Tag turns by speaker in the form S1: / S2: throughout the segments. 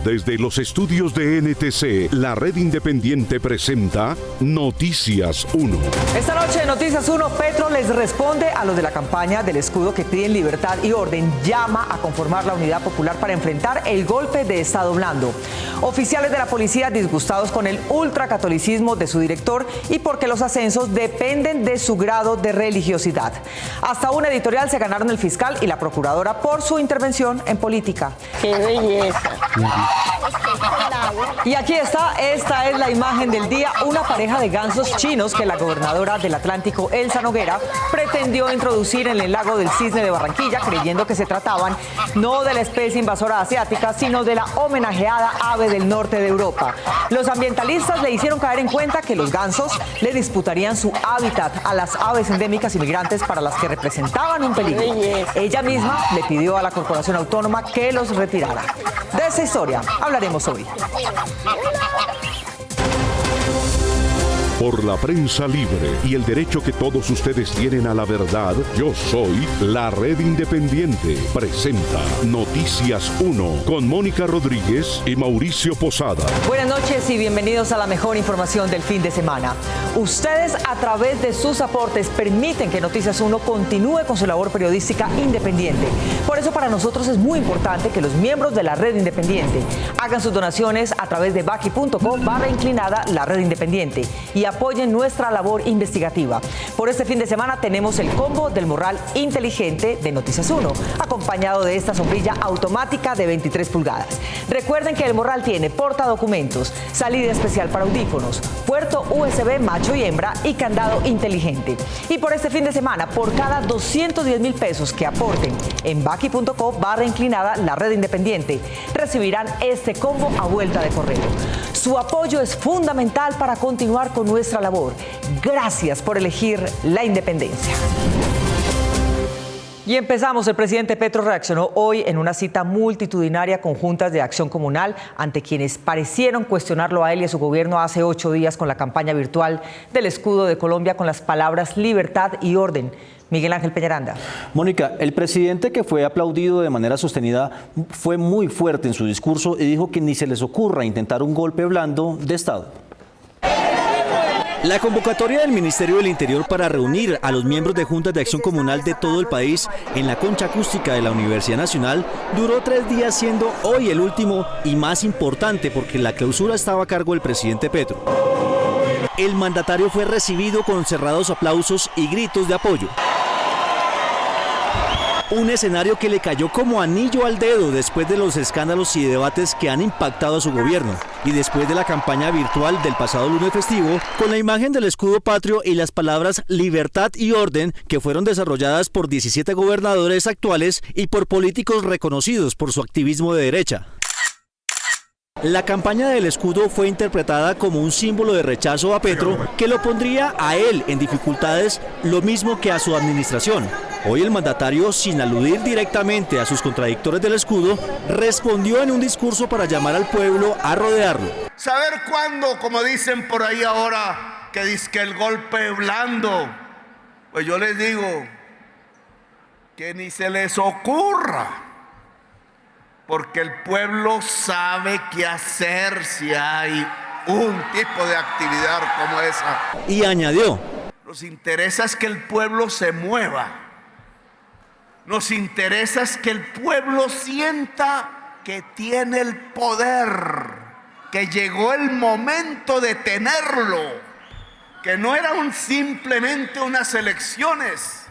S1: Desde los estudios de NTC, la red independiente presenta Noticias 1.
S2: Esta noche en Noticias 1, Petro les responde a los de la campaña del escudo que piden libertad y orden. Llama a conformar la Unidad Popular para enfrentar el golpe de Estado blando. Oficiales de la policía disgustados con el ultracatolicismo de su director y porque los ascensos dependen de su grado de religiosidad. Hasta un editorial se ganaron el fiscal y la procuradora por su intervención en política.
S3: ¡Qué belleza!
S2: Y aquí está, esta es la imagen del día, una pareja de gansos chinos que la gobernadora del Atlántico, Elsa Noguera, pretendió introducir en el lago del Cisne de Barranquilla, creyendo que se trataban no de la especie invasora asiática, sino de la homenajeada ave del norte de Europa. Los ambientalistas le hicieron caer en cuenta que los gansos le disputarían su hábitat a las aves endémicas inmigrantes para las que representaban un peligro. Ella misma le pidió a la Corporación Autónoma que los retirara. De esa historia hablaremos hoy.
S1: Por la prensa libre y el derecho que todos ustedes tienen a la verdad, yo soy la Red Independiente. Presenta Noticias 1 con Mónica Rodríguez y Mauricio Posada.
S2: Buenas noches y bienvenidos a la mejor información del fin de semana. Ustedes, a través de sus aportes, permiten que Noticias 1 continúe con su labor periodística independiente. Por eso para nosotros es muy importante que los miembros de la Red Independiente hagan sus donaciones a través de baki.com/inclinada la Red Independiente y apoyen nuestra labor investigativa. Por este fin de semana tenemos el combo del morral inteligente de Noticias 1, acompañado de esta sombrilla automática de 23 pulgadas. Recuerden que el morral tiene portadocumentos, salida especial para audífonos, puerto USB macho y hembra y candado inteligente. Y por este fin de semana, por cada 210,000 pesos que aporten en baki.com/inclinada la Red Independiente, recibirán este combo a vuelta de correo. Su apoyo es fundamental para continuar con nuestra labor. Gracias por elegir la independencia. Y empezamos. El presidente Petro reaccionó hoy en una cita multitudinaria con juntas de acción comunal ante quienes parecieron cuestionarlo a él y a su gobierno hace 8 días con la campaña virtual del escudo de Colombia con las palabras libertad y orden. Miguel Ángel Peñaranda.
S4: Mónica, el presidente, que fue aplaudido de manera sostenida, fue muy fuerte en su discurso y dijo que ni se les ocurra intentar un golpe blando de Estado.
S5: La convocatoria del Ministerio del Interior para reunir a los miembros de juntas de acción comunal de todo el país en la concha acústica de la Universidad Nacional duró 3 días, siendo hoy el último y más importante porque la clausura estaba a cargo del presidente Petro. El mandatario fue recibido con cerrados aplausos y gritos de apoyo. Un escenario que le cayó como anillo al dedo después de los escándalos y debates que han impactado a su gobierno y después de la campaña virtual del pasado lunes festivo con la imagen del escudo patrio y las palabras libertad y orden que fueron desarrolladas por 17 gobernadores actuales y por políticos reconocidos por su activismo de derecha. La campaña del escudo fue interpretada como un símbolo de rechazo a Petro que lo pondría a él en dificultades, lo mismo que a su administración. Hoy el mandatario, sin aludir directamente a sus contradictores del escudo, respondió en un discurso para llamar al pueblo a rodearlo.
S6: Saber cuándo, como dicen por ahí ahora, que dizque el golpe blando, pues yo les digo que ni se les ocurra. Porque el pueblo sabe qué hacer si hay un tipo de actividad como esa.
S5: Y añadió:
S6: nos interesa es que el pueblo se mueva. Nos interesa es que el pueblo sienta que tiene el poder, que llegó el momento de tenerlo, que no eran simplemente unas elecciones,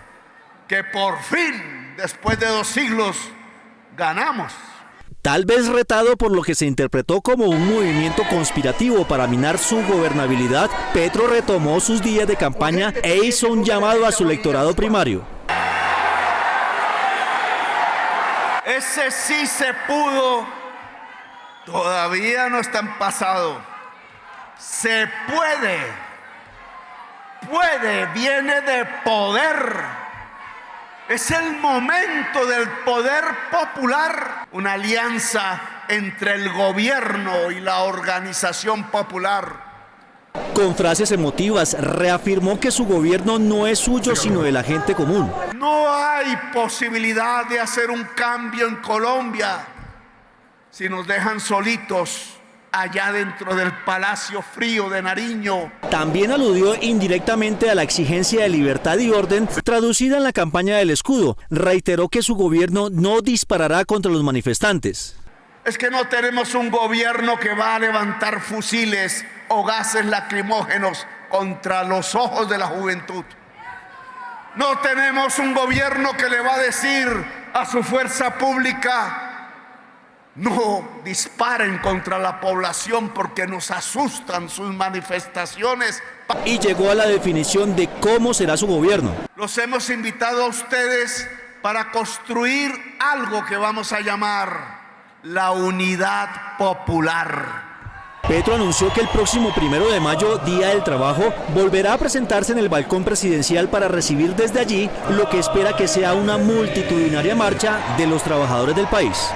S6: que por fin, después de 2 siglos, ganamos.
S5: Tal vez retado por lo que se interpretó como un movimiento conspirativo para minar su gobernabilidad, Petro retomó sus días de campaña e hizo un llamado a su electorado primario.
S6: Ese sí se pudo, todavía no está en pasado. Se puede, viene de poder. Es el momento del poder popular, una alianza entre el gobierno y la organización popular.
S5: Con frases emotivas, reafirmó que su gobierno no es suyo, sino de la gente común.
S6: No hay posibilidad de hacer un cambio en Colombia si nos dejan solitos allá dentro del Palacio Frío de Nariño.
S5: También aludió indirectamente a la exigencia de libertad y orden traducida en la campaña del escudo. Reiteró que su gobierno no disparará contra los manifestantes.
S6: Es que no tenemos un gobierno que va a levantar fusiles o gases lacrimógenos contra los ojos de la juventud. No tenemos un gobierno que le va a decir a su fuerza pública: no disparen contra la población porque nos asustan sus manifestaciones.
S5: Y llegó a la definición de cómo será su gobierno.
S6: Los hemos invitado a ustedes para construir algo que vamos a llamar la unidad popular.
S5: Petro anunció que el próximo 1 de mayo, Día del Trabajo, volverá a presentarse en el balcón presidencial para recibir desde allí lo que espera que sea una multitudinaria marcha de los trabajadores del país.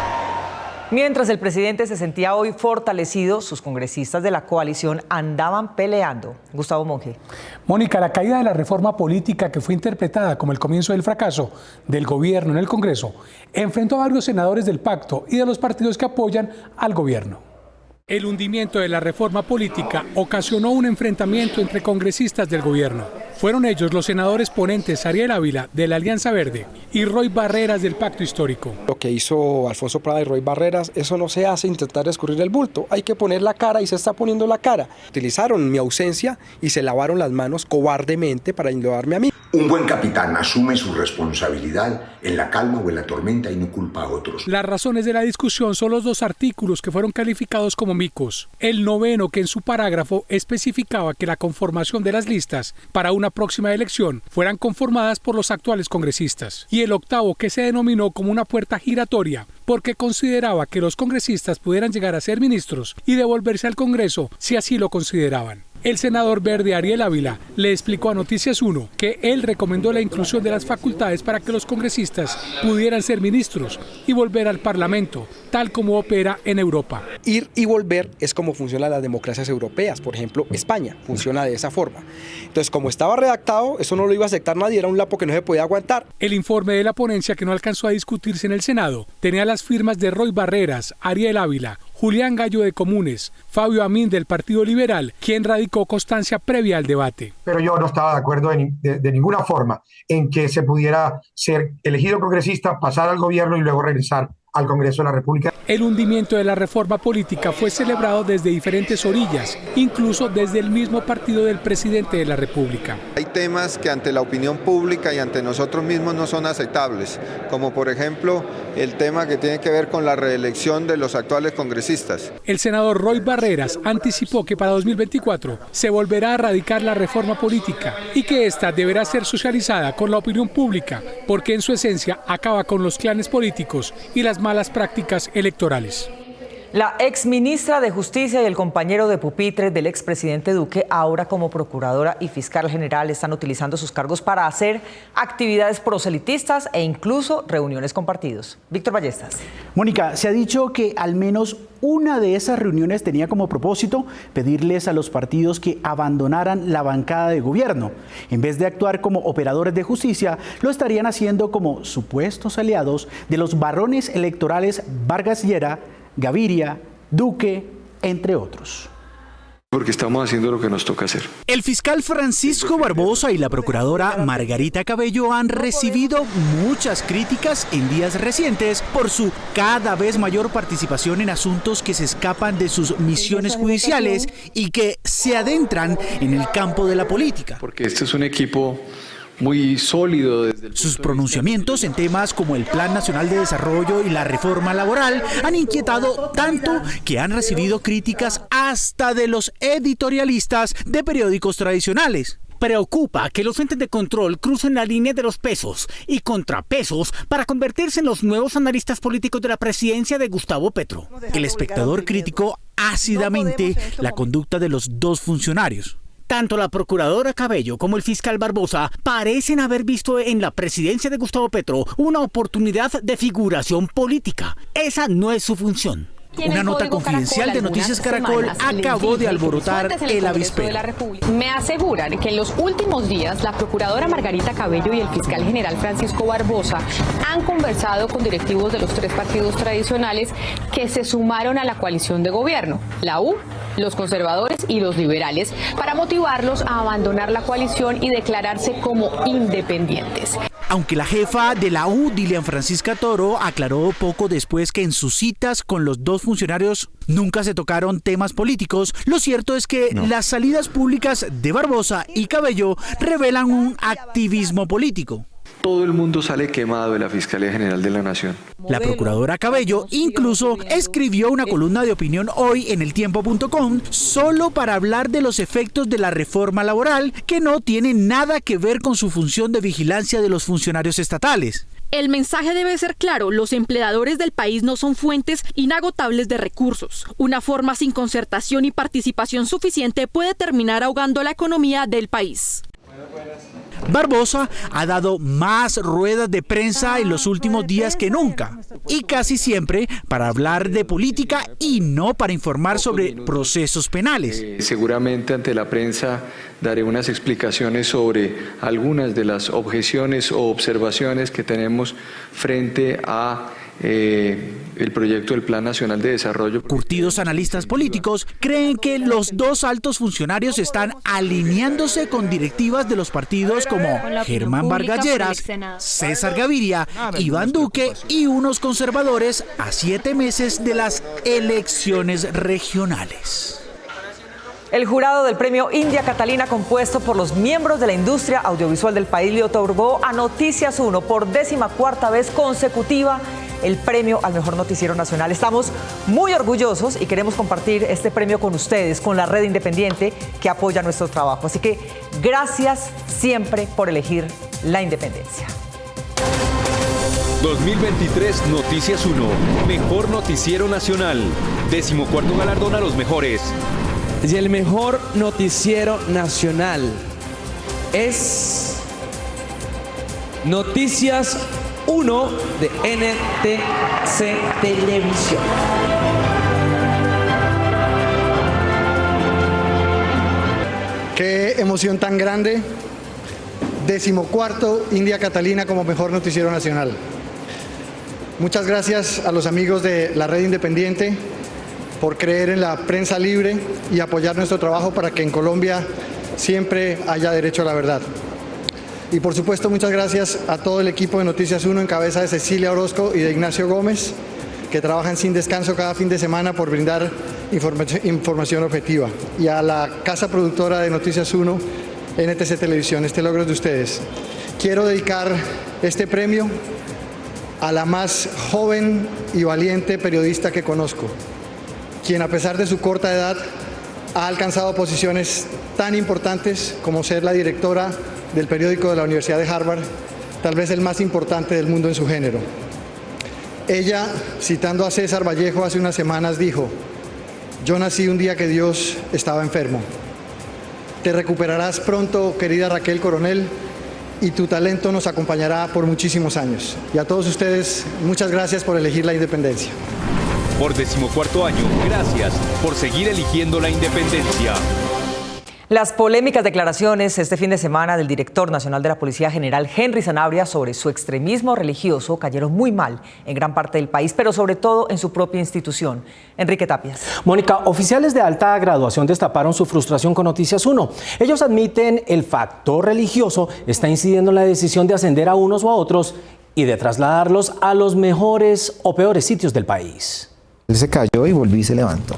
S2: Mientras el presidente se sentía hoy fortalecido, sus congresistas de la coalición andaban peleando. Gustavo Monge.
S3: Mónica, la caída de la reforma política, que fue interpretada como el comienzo del fracaso del gobierno en el Congreso, enfrentó a varios senadores del pacto y de los partidos que apoyan al gobierno. El hundimiento de la reforma política ocasionó un enfrentamiento entre congresistas del gobierno. Fueron ellos los senadores ponentes Ariel Ávila, de la Alianza Verde, y Roy Barreras, del Pacto Histórico.
S7: Lo que hizo Alfonso Prada y Roy Barreras, eso no se hace intentar escurrir el bulto. Hay que poner la cara, y se está poniendo la cara. Utilizaron mi ausencia y se lavaron las manos cobardemente para enlodarme a mí.
S8: Un buen capitán asume su responsabilidad en la calma o en la tormenta y no culpa a otros.
S3: Las razones de la discusión son los 2 artículos que fueron calificados como micos. El 9º, que en su parágrafo especificaba que la conformación de las listas para una próxima elección fueran conformadas por los actuales congresistas. Y el 8º, que se denominó como una puerta giratoria, porque consideraba que los congresistas pudieran llegar a ser ministros y devolverse al Congreso si así lo consideraban. El senador verde Ariel Ávila le explicó a Noticias 1 que él recomendó la inclusión de las facultades para que los congresistas pudieran ser ministros y volver al Parlamento, tal como opera en Europa.
S7: Ir y volver es como funcionan las democracias europeas. Por ejemplo, España funciona de esa forma. Entonces, como estaba redactado, eso no lo iba a aceptar nadie, era un lapo que no se podía aguantar.
S3: El informe de la ponencia, que no alcanzó a discutirse en el Senado, tenía las firmas de Roy Barreras, Ariel Ávila, Julián Gallo de Comunes, Fabio Amín del Partido Liberal, quien radicó constancia previa al debate.
S9: Pero yo no estaba de acuerdo de ninguna forma en que se pudiera ser elegido congresista, pasar al gobierno y luego regresar al Congreso de la República.
S3: El hundimiento de la reforma política fue celebrado desde diferentes orillas, incluso desde el mismo partido del presidente de la República.
S10: Hay temas que ante la opinión pública y ante nosotros mismos no son aceptables, como por ejemplo el tema que tiene que ver con la reelección de los actuales congresistas.
S3: El senador Roy Barreras anticipó que para 2024 se volverá a radicar la reforma política y que esta deberá ser socializada con la opinión pública, porque en su esencia acaba con los clanes políticos y las malas prácticas electorales.
S2: La exministra de Justicia y el compañero de pupitre del expresidente Duque, ahora como procuradora y fiscal general, están utilizando sus cargos para hacer actividades proselitistas e incluso reuniones con partidos. Víctor Ballestas.
S11: Mónica, se ha dicho que al menos una de esas reuniones tenía como propósito pedirles a los partidos que abandonaran la bancada de gobierno. En vez de actuar como operadores de justicia, lo estarían haciendo como supuestos aliados de los varones electorales Vargas Llera, Gaviria, Duque, entre otros.
S12: Porque estamos haciendo lo que nos toca hacer.
S5: El fiscal Francisco Barbosa y la procuradora Margarita Cabello han recibido muchas críticas en días recientes por su cada vez mayor participación en asuntos que se escapan de sus misiones judiciales y que se adentran en el campo de la política.
S12: Porque este es un equipo muy sólido.
S5: Sus pronunciamientos en temas como el Plan Nacional de Desarrollo y la reforma laboral han inquietado tanto que han recibido críticas hasta de los editorialistas de periódicos tradicionales.
S13: Preocupa que los entes de control crucen la línea de los pesos y contrapesos para convertirse en los nuevos analistas políticos de la presidencia de Gustavo Petro.
S5: El Espectador criticó ácidamente la conducta de los dos funcionarios.
S13: Tanto la procuradora Cabello como el fiscal Barbosa parecen haber visto en la presidencia de Gustavo Petro una oportunidad de figuración política. Esa no es su función.
S11: Una nota confidencial de Noticias Caracol acabó de alborotar el avispero.
S14: Me aseguran que en los últimos días la procuradora Margarita Cabello y el fiscal general Francisco Barbosa han conversado con directivos de los tres partidos tradicionales que se sumaron a la coalición de gobierno, la U, los conservadores y los liberales, para motivarlos a abandonar la coalición y declararse como independientes.
S11: Aunque la jefa de la U, Dilian Francisca Toro, aclaró poco después que en sus citas con los dos funcionarios nunca se tocaron temas políticos, lo cierto es que las salidas públicas de Barbosa y Cabello revelan un activismo político.
S12: Todo el mundo sale quemado de la Fiscalía General de la Nación.
S11: La procuradora Cabello incluso escribió una columna de opinión hoy en eltiempo.com solo para hablar de los efectos de la reforma laboral que no tiene nada que ver con su función de vigilancia de los funcionarios estatales.
S15: El mensaje debe ser claro, los empleadores del país no son fuentes inagotables de recursos. Una forma sin concertación y participación suficiente puede terminar ahogando la economía del país.
S11: Barbosa ha dado más ruedas de prensa en los últimos días que nunca, y casi siempre para hablar de política y no para informar sobre procesos penales.
S12: Seguramente ante la prensa daré unas explicaciones sobre algunas de las objeciones o observaciones que tenemos frente a el proyecto del Plan Nacional de Desarrollo.
S11: Curtidos analistas políticos creen que los dos altos funcionarios están alineándose con directivas de los partidos como Germán Vargas Lleras, César Gaviria, Iván Duque y unos conservadores a 7 meses de las elecciones regionales.
S2: El jurado del premio India Catalina, compuesto por los miembros de la industria audiovisual del país, le otorgó a Noticias 1 por 14ª vez consecutiva el premio al mejor noticiero nacional. Estamos muy orgullosos y queremos compartir este premio con ustedes, con la red independiente que apoya nuestro trabajo. Así que gracias siempre por elegir la independencia.
S16: 2023 Noticias 1, mejor noticiero nacional. 14º galardón a los mejores.
S17: Y el mejor noticiero nacional es Noticias 1 de NTC Televisión.
S18: Qué emoción tan grande. 14º India Catalina como mejor noticiero nacional. Muchas gracias a los amigos de la red independiente por creer en la prensa libre y apoyar nuestro trabajo para que en Colombia siempre haya derecho a la verdad. Y por supuesto, muchas gracias a todo el equipo de Noticias 1 en cabeza de Cecilia Orozco y de Ignacio Gómez, que trabajan sin descanso cada fin de semana por brindar información objetiva. Y a la casa productora de Noticias 1, NTC Televisión, este logro es de ustedes. Quiero dedicar este premio a la más joven y valiente periodista que conozco, quien a pesar de su corta edad ha alcanzado posiciones tan importantes como ser la directora del periódico de la Universidad de Harvard, tal vez el más importante del mundo en su género. Ella, citando a César Vallejo hace unas semanas, dijo: "Yo nací un día que Dios estaba enfermo. Te recuperarás pronto, querida Raquel Coronel, y tu talento nos acompañará por muchísimos años". Y a todos ustedes, muchas gracias por elegir la independencia.
S16: Por 14º año, gracias por seguir eligiendo la independencia.
S2: Las polémicas declaraciones este fin de semana del director nacional de la Policía General, Henry Sanabria, sobre su extremismo religioso cayeron muy mal en gran parte del país, pero sobre todo en su propia institución. Enrique Tapias.
S19: Mónica, oficiales de alta graduación destaparon su frustración con Noticias 1. Ellos admiten el factor religioso está incidiendo en la decisión de ascender a unos o a otros y de trasladarlos a los mejores o peores sitios del país.
S20: Él se cayó y volvió y se levantó,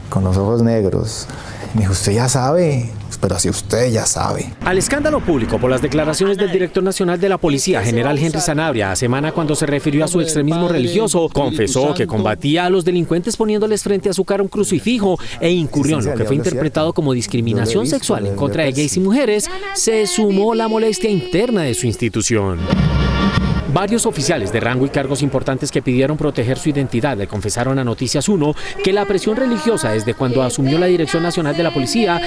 S20: con los ojos negros. Me dijo: "Usted ya sabe", pero así usted ya sabe.
S19: Al escándalo público por las declaraciones del director nacional de la Policía, general Henry Sanabria, a semana cuando se refirió a su extremismo religioso, confesó que combatía a los delincuentes poniéndoles frente a su cara un crucifijo e incurrió en lo que fue interpretado como discriminación sexual en contra de gays y mujeres, se sumó la molestia interna de su institución. Varios oficiales de rango y cargos importantes que pidieron proteger su identidad le confesaron a Noticias 1 que la presión religiosa desde cuando asumió la Dirección Nacional de la Policía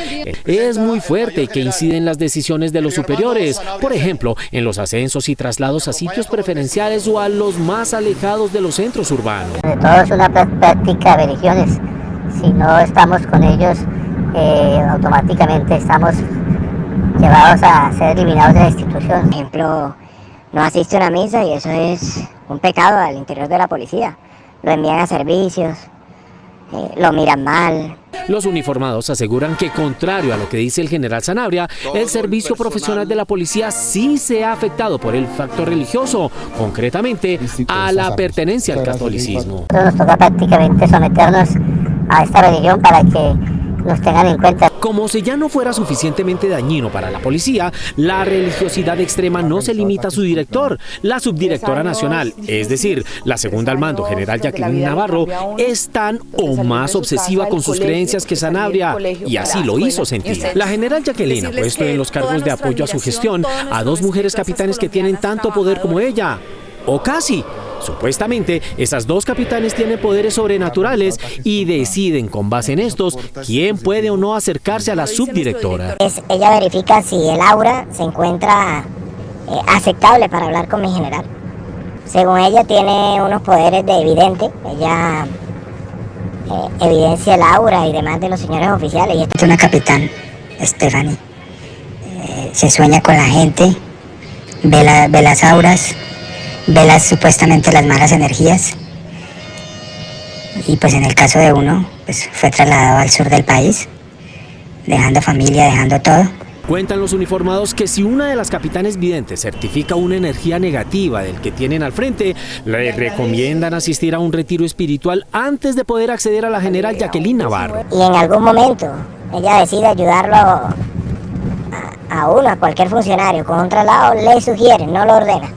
S19: es muy fuerte y que incide en las decisiones de los superiores, por ejemplo, en los ascensos y traslados a sitios preferenciales o a los más alejados de los centros urbanos.
S21: Todo es una práctica de religiones. Si no estamos con ellos, automáticamente estamos llevados a ser eliminados de la institución. Por ejemplo, no asiste a una misa y eso es un pecado al interior de la policía. Lo envían a servicios, lo miran mal.
S19: Los uniformados aseguran que, contrario a lo que dice el general Sanabria, el servicio profesional de la policía sí se ha afectado por el factor religioso, concretamente a la pertenencia al catolicismo.
S21: Nos toca prácticamente someternos a esta religión para que nos tengan en cuenta.
S19: Como si ya no fuera suficientemente dañino para la policía, la religiosidad extrema no se limita a su director. La subdirectora nacional, es decir, la segunda al mando, general Jacqueline Navarro, es tan o más obsesiva con sus creencias que Sanabria, y así lo hizo sentir. La general Jacqueline ha puesto en los cargos de apoyo a su gestión a 2 mujeres capitanes que tienen tanto poder como ella, o casi. Supuestamente, esas 2 capitanes tienen poderes sobrenaturales y deciden con base en estos quién puede o no acercarse a la subdirectora.
S21: Ella verifica si el aura se encuentra aceptable para hablar con mi general. Según ella tiene unos poderes de evidente, ella evidencia el aura y demás de los señores oficiales. Y es una capitán, Stephanie. Se sueña con la gente, ve las auras, ve supuestamente las malas energías, y pues en el caso de uno pues fue trasladado al sur del país, dejando familia, dejando todo.
S19: Cuentan los uniformados que si una de las capitanes videntes certifica una energía negativa del que tienen al frente, le recomiendan asistir a un retiro espiritual antes de poder acceder a la general Jacqueline Navarro.
S21: Y en algún momento ella decide ayudarlo a uno, a cualquier funcionario con un traslado, le sugiere, no lo ordena,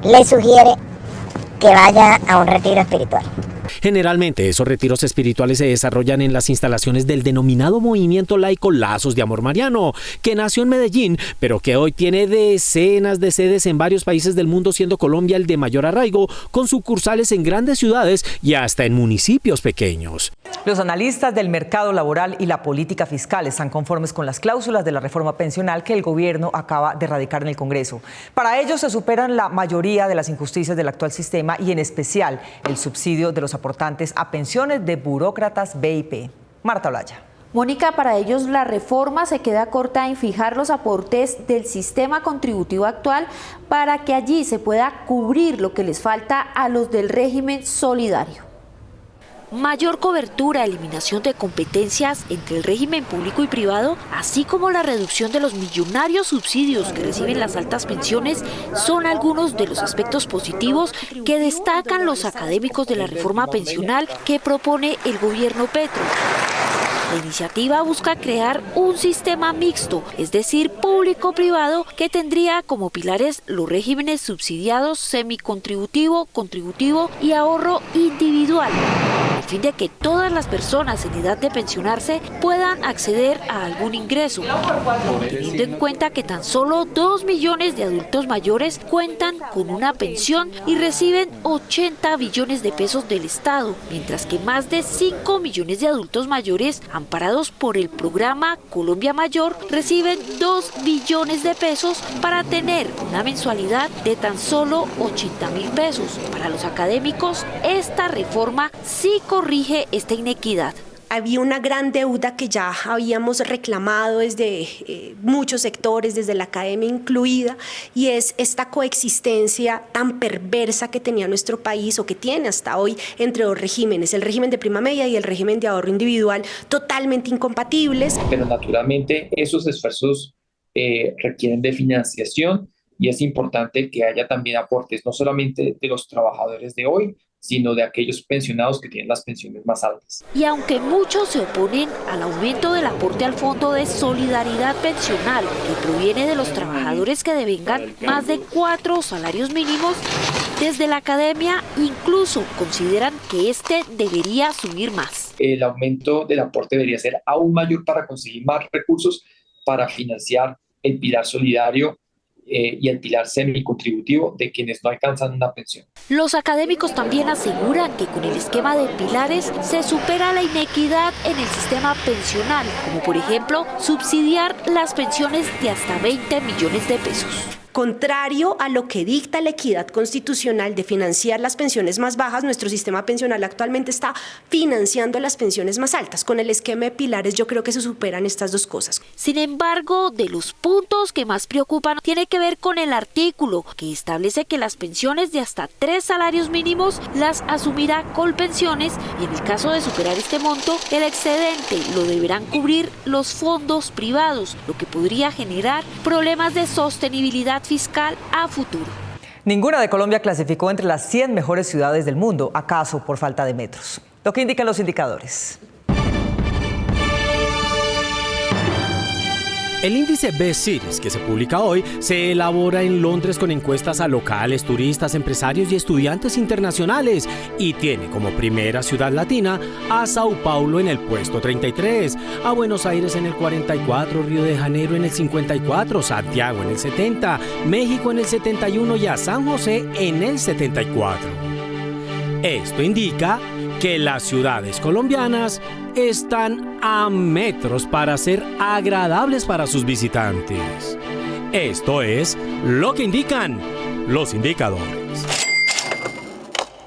S21: le sugiere que vaya a un retiro espiritual.
S19: Generalmente esos retiros espirituales se desarrollan en las instalaciones del denominado movimiento laico Lazos de Amor Mariano, que nació en Medellín, pero que hoy tiene decenas de sedes en varios países del mundo, siendo Colombia el de mayor arraigo, con sucursales en grandes ciudades y hasta en municipios pequeños.
S2: Los analistas del mercado laboral y la política fiscal están conformes con las cláusulas de la reforma pensional que el gobierno acaba de radicar en el Congreso. Para ellos se superan la mayoría de las injusticias del actual sistema y en especial el subsidio de los aportantes a pensiones de burócratas BIP. Marta Olaya.
S22: Mónica, para ellos la reforma se queda corta en fijar los aportes del sistema contributivo actual para que allí se pueda cubrir lo que les falta a los del régimen solidario.
S23: Mayor cobertura, eliminación de competencias entre el régimen público y privado, así como la reducción de los millonarios subsidios que reciben las altas pensiones, son algunos de los aspectos positivos que destacan los académicos de la reforma pensional que propone el gobierno Petro. La iniciativa busca crear un sistema mixto, es decir, público-privado, que tendría como pilares los regímenes subsidiados, semicontributivo, contributivo y ahorro individual, a fin de que todas las personas en edad de pensionarse puedan acceder a algún ingreso, teniendo en cuenta que tan solo 2 millones de adultos mayores cuentan con una pensión y reciben 80 billones de pesos del Estado, mientras que más de 5 millones de adultos mayores amparados por el programa Colombia Mayor reciben 2 billones de pesos para tener una mensualidad de tan solo 80.000 pesos. Para los académicos, esta reforma sí corrige esta inequidad.
S24: Había una gran deuda que ya habíamos reclamado desde muchos sectores, desde la academia incluida, y es esta coexistencia tan perversa que tenía nuestro país o que tiene hasta hoy entre 2 regímenes, el régimen de prima media y el régimen de ahorro individual, totalmente incompatibles.
S25: Pero naturalmente esos esfuerzos requieren de financiación y es importante que haya también aportes no solamente de los trabajadores de hoy, sino de aquellos pensionados que tienen las pensiones más altas.
S23: Y aunque muchos se oponen al aumento del aporte al Fondo de Solidaridad Pensional, que proviene de los trabajadores que devengan más de 4 salarios mínimos, desde la academia incluso consideran que este debería asumir más.
S25: El aumento del aporte debería ser aún mayor para conseguir más recursos para financiar el pilar solidario y el pilar semicontributivo de quienes no alcanzan una pensión.
S23: Los académicos también aseguran que con el esquema de pilares se supera la inequidad en el sistema pensional, como por ejemplo subsidiar las pensiones de hasta 20 millones de pesos.
S24: Contrario a lo que dicta la equidad constitucional de financiar las pensiones más bajas, nuestro sistema pensional actualmente está financiando las pensiones más altas. Con el esquema de pilares yo creo que se superan estas dos cosas.
S23: Sin embargo, de los puntos que más preocupan tiene que ver con el artículo que establece que las pensiones de hasta 3 salarios mínimos las asumirá Colpensiones y en el caso de superar este monto, el excedente lo deberán cubrir los fondos privados, lo que podría generar problemas de sostenibilidad fiscal a futuro.
S2: Ninguna de Colombia clasificó entre las 100 mejores ciudades del mundo, acaso por falta de metros. Lo que indican los indicadores.
S19: El índice Best Cities, que se publica hoy, se elabora en Londres con encuestas a locales, turistas, empresarios y estudiantes internacionales y tiene como primera ciudad latina a Sao Paulo en el puesto 33, a Buenos Aires en el 44, Río de Janeiro en el 54, Santiago en el 70, México en el 71 y a San José en el 74. Esto indica que las ciudades colombianas están a metros para ser agradables para sus visitantes. Esto es lo que indican los indicadores.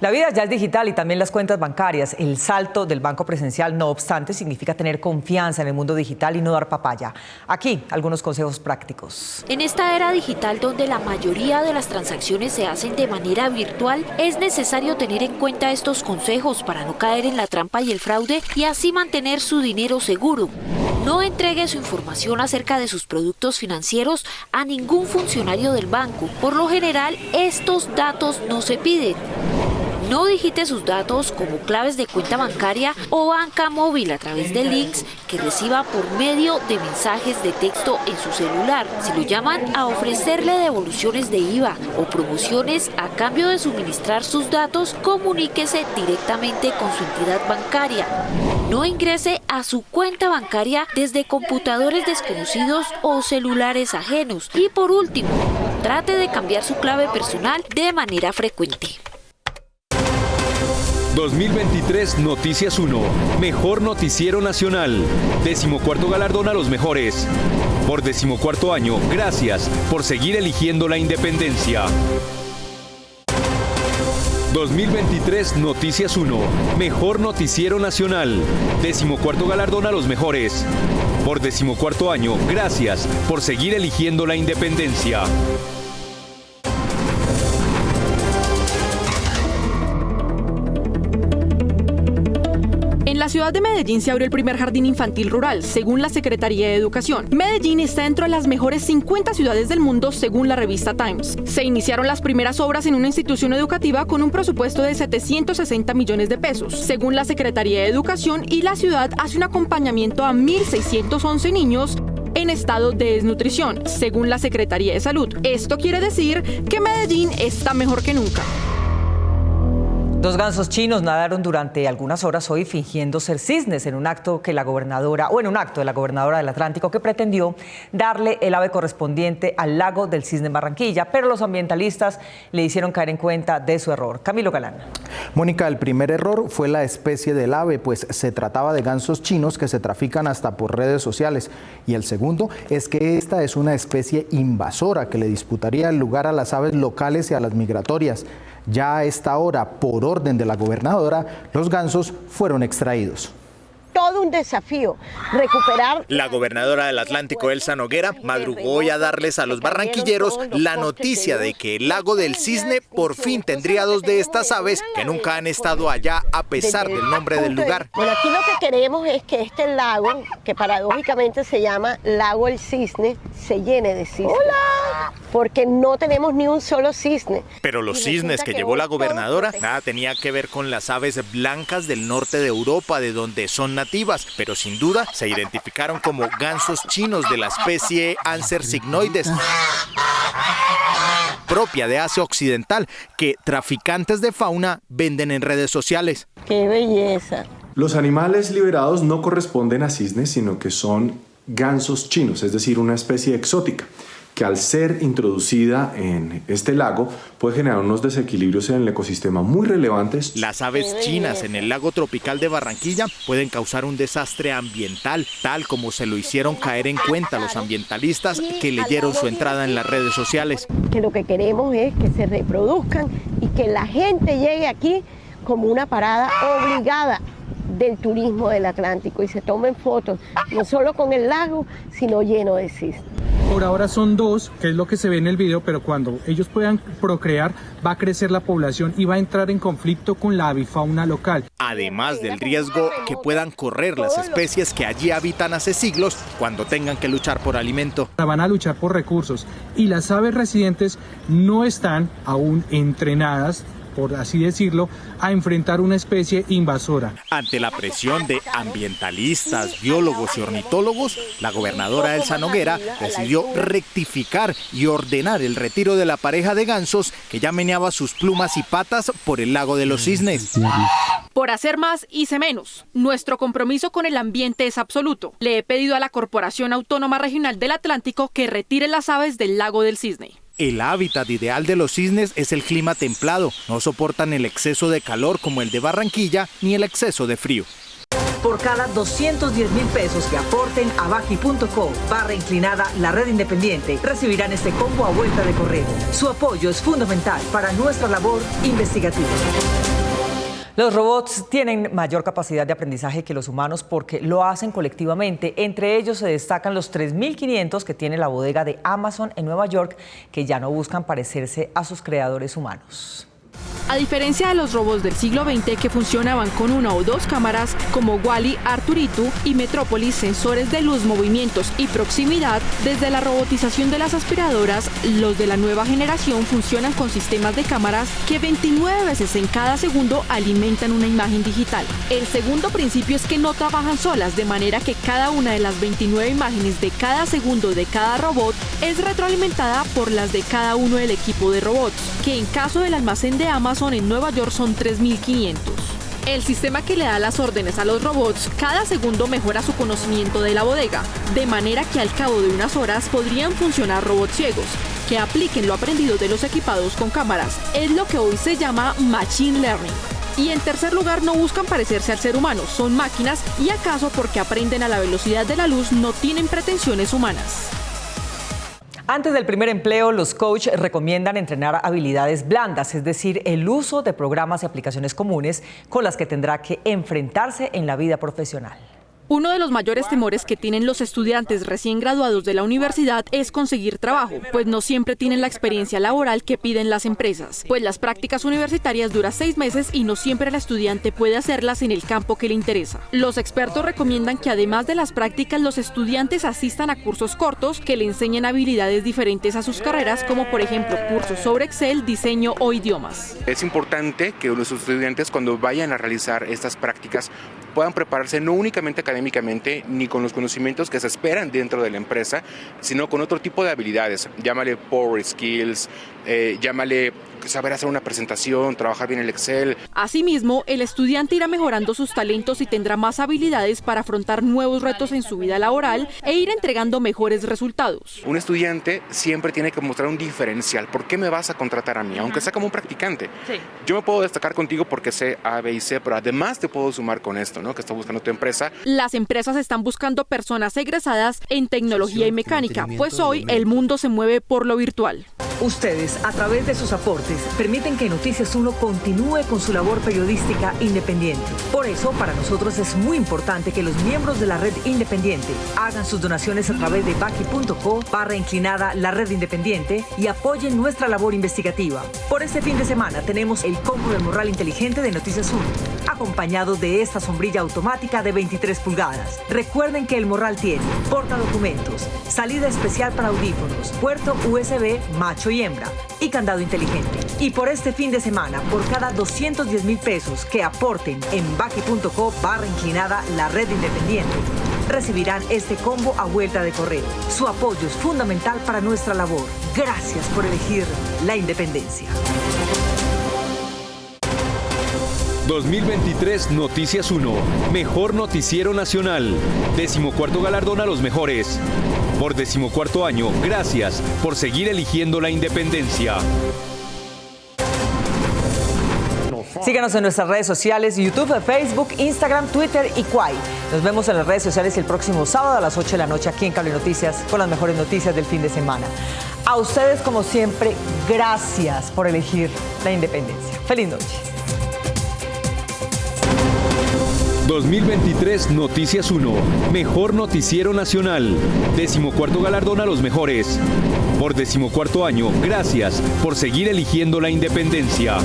S2: La vida ya es digital y también las cuentas bancarias. El salto del banco presencial, no obstante, significa tener confianza en el mundo digital y no dar papaya. Aquí, algunos consejos prácticos.
S23: En esta era digital donde la mayoría de las transacciones se hacen de manera virtual, es necesario tener en cuenta estos consejos para no caer en la trampa y el fraude y así mantener su dinero seguro. No entregue su información acerca de sus productos financieros a ningún funcionario del banco. Por lo general, estos datos no se piden. No digite sus datos como claves de cuenta bancaria o banca móvil a través de links que reciba por medio de mensajes de texto en su celular. Si lo llaman a ofrecerle devoluciones de IVA o promociones a cambio de suministrar sus datos, comuníquese directamente con su entidad bancaria. No ingrese a su cuenta bancaria desde computadores desconocidos o celulares ajenos. Y por último, trate de cambiar su clave personal de manera frecuente.
S16: 2023 Noticias 1, Mejor Noticiero Nacional, 14º galardón a los mejores. Por 14º año, gracias por seguir eligiendo la independencia. 2023 Noticias 1, Mejor Noticiero Nacional, 14º galardón a los mejores. Por 14º año, gracias por seguir eligiendo la independencia.
S15: En la ciudad de Medellín se abrió el primer jardín infantil rural, según la Secretaría de Educación. Medellín está dentro de las mejores 50 ciudades del mundo, según la revista Times. Se iniciaron las primeras obras en una institución educativa con un presupuesto de 760 millones de pesos, según la Secretaría de Educación, y la ciudad hace un acompañamiento a 1.611 niños en estado de desnutrición, según la Secretaría de Salud. Esto quiere decir que Medellín está mejor que nunca.
S2: 2 gansos chinos nadaron durante algunas horas hoy fingiendo ser cisnes en un acto de la gobernadora del Atlántico, que pretendió darle el ave correspondiente al lago del Cisne en Barranquilla, pero los ambientalistas le hicieron caer en cuenta de su error. Camilo Galán.
S1: Mónica, el primer error fue la especie del ave, pues se trataba de gansos chinos que se trafican hasta por redes sociales. Y el segundo es que esta es una especie invasora que le disputaría el lugar a las aves locales y a las migratorias. Ya a esta hora, por orden de la gobernadora, los gansos fueron extraídos.
S4: Todo un desafío, recuperar...
S6: La gobernadora del Atlántico, Elsa Noguera, madrugó hoy a darles a los barranquilleros la noticia de que el lago del Cisne por fin tendría 2 de estas aves que nunca han estado allá a pesar del nombre del lugar.
S4: Bueno, aquí lo que queremos es que este lago, que paradójicamente se llama Lago del Cisne, se llene de cisnes. ¡Hola! Porque no tenemos ni un solo cisne.
S6: Pero los cisnes que llevó la gobernadora nada tenía que ver con las aves blancas del norte de Europa, de donde son nativas, pero sin duda se identificaron como gansos chinos de la especie Anser cygnoides, propia de Asia Occidental, que traficantes de fauna venden en redes sociales.
S4: ¡Qué belleza!
S7: Los animales liberados no corresponden a cisnes, sino que son gansos chinos, es decir, una especie exótica, que al ser introducida en este lago puede generar unos desequilibrios en el ecosistema muy relevantes.
S6: Las aves chinas en el lago tropical de Barranquilla pueden causar un desastre ambiental, tal como se lo hicieron caer en cuenta los ambientalistas que leyeron su entrada en las redes sociales.
S4: Que lo que queremos es que se reproduzcan y que la gente llegue aquí como una parada obligada del turismo del Atlántico y se tomen fotos, no solo con el lago, sino lleno de cisnes.
S3: Por ahora son 2, que es lo que se ve en el video, pero cuando ellos puedan procrear va a crecer la población y va a entrar en conflicto con la avifauna local.
S6: Además del riesgo que puedan correr las especies que allí habitan hace siglos cuando tengan que luchar por alimento.
S3: Van a luchar por recursos y las aves residentes no están aún entrenadas, por así decirlo, a enfrentar una especie invasora.
S6: Ante la presión de ambientalistas, biólogos y ornitólogos, la gobernadora Elsa Noguera decidió rectificar y ordenar el retiro de la pareja de gansos que ya meneaba sus plumas y patas por el lago de los cisnes.
S15: Por hacer más, hice menos. Nuestro compromiso con el ambiente es absoluto. Le he pedido a la Corporación Autónoma Regional del Atlántico que retire las aves del lago del Cisne.
S6: El hábitat ideal de los cisnes es el clima templado. No soportan el exceso de calor como el de Barranquilla ni el exceso de frío.
S2: Por cada 210.000 pesos que aporten a baki.co/inclinada la red independiente, recibirán este combo a vuelta de correo. Su apoyo es fundamental para nuestra labor investigativa. Los robots tienen mayor capacidad de aprendizaje que los humanos porque lo hacen colectivamente. Entre ellos se destacan los 3.500 que tiene la bodega de Amazon en Nueva York, que ya no buscan parecerse a sus creadores humanos.
S15: A diferencia de los robots del siglo XX que funcionaban con 1 o 2 cámaras, como Wall-E, Arturito y Metrópolis, sensores de luz, movimientos y proximidad, desde la robotización de las aspiradoras, los de la nueva generación funcionan con sistemas de cámaras que 29 veces en cada segundo alimentan una imagen digital. El segundo principio es que no trabajan solas, de manera que cada una de las 29 imágenes de cada segundo de cada robot es retroalimentada por las de cada uno del equipo de robots, que en caso del almacén de Amazon en Nueva York son 3.500. El sistema que le da las órdenes a los robots cada segundo mejora su conocimiento de la bodega, de manera que al cabo de unas horas podrían funcionar robots ciegos, que apliquen lo aprendido de los equipados con cámaras. Es lo que hoy se llama Machine Learning. Y en tercer lugar, no buscan parecerse al ser humano, son máquinas y acaso porque aprenden a la velocidad de la luz no tienen pretensiones humanas.
S2: Antes del primer empleo, los coaches recomiendan entrenar habilidades blandas, es decir, el uso de programas y aplicaciones comunes con las que tendrá que enfrentarse en la vida profesional.
S15: Uno de los mayores temores que tienen los estudiantes recién graduados de la universidad es conseguir trabajo, pues no siempre tienen la experiencia laboral que piden las empresas, pues las prácticas universitarias duran 6 meses y no siempre el estudiante puede hacerlas en el campo que le interesa. Los expertos recomiendan que además de las prácticas, los estudiantes asistan a cursos cortos que le enseñen habilidades diferentes a sus carreras, como por ejemplo cursos sobre Excel, diseño o idiomas.
S5: Es importante que los estudiantes, cuando vayan a realizar estas prácticas, puedan prepararse no únicamente académicamente ni con los conocimientos que se esperan dentro de la empresa, sino con otro tipo de habilidades. Llámale power skills, llámale saber hacer una presentación, trabajar bien el Excel.
S15: Asimismo, el estudiante irá mejorando sus talentos y tendrá más habilidades para afrontar nuevos retos en su vida laboral e ir entregando mejores resultados.
S5: Un estudiante siempre tiene que mostrar un diferencial. ¿Por qué me vas a contratar a mí? Aunque sea como un practicante. Sí. Yo me puedo destacar contigo porque sé A, B y C, pero además te puedo sumar con esto, ¿no? Que está buscando tu empresa.
S15: Las empresas están buscando personas egresadas en tecnología y mecánica, pues hoy el mundo se mueve por lo virtual.
S2: Ustedes, a través de sus aportes, permiten que Noticias 1 continúe con su labor periodística independiente. Por eso, para nosotros es muy importante que los miembros de la red independiente hagan sus donaciones a través de baki.co/inclinada la red independiente y apoyen nuestra labor investigativa. Por este fin de semana tenemos el combo del morral inteligente de Noticias 1, acompañado de esta sombrilla automática de 23 pulgadas. Recuerden que el morral tiene portadocumentos, salida especial para audífonos, puerto USB macho y hembra y candado inteligente. Y por este fin de semana, por cada 210.000 pesos que aporten en baki.co/inclinada la red independiente, recibirán este combo a vuelta de correo. Su apoyo es fundamental para nuestra labor. Gracias por elegir la independencia.
S16: 2023 Noticias 1, Mejor Noticiero Nacional, 14º galardón a los mejores. Por 14º año, gracias por seguir eligiendo la independencia.
S2: Síganos en nuestras redes sociales, YouTube, Facebook, Instagram, Twitter y Quai. Nos vemos en las redes sociales el próximo sábado a las 8 de la noche aquí en Cable Noticias con las mejores noticias del fin de semana. A ustedes, como siempre, gracias por elegir la independencia. Feliz noche.
S16: 2023 Noticias 1, Mejor Noticiero Nacional, 14º galardón a los mejores. Por 14º año, gracias por seguir eligiendo la independencia.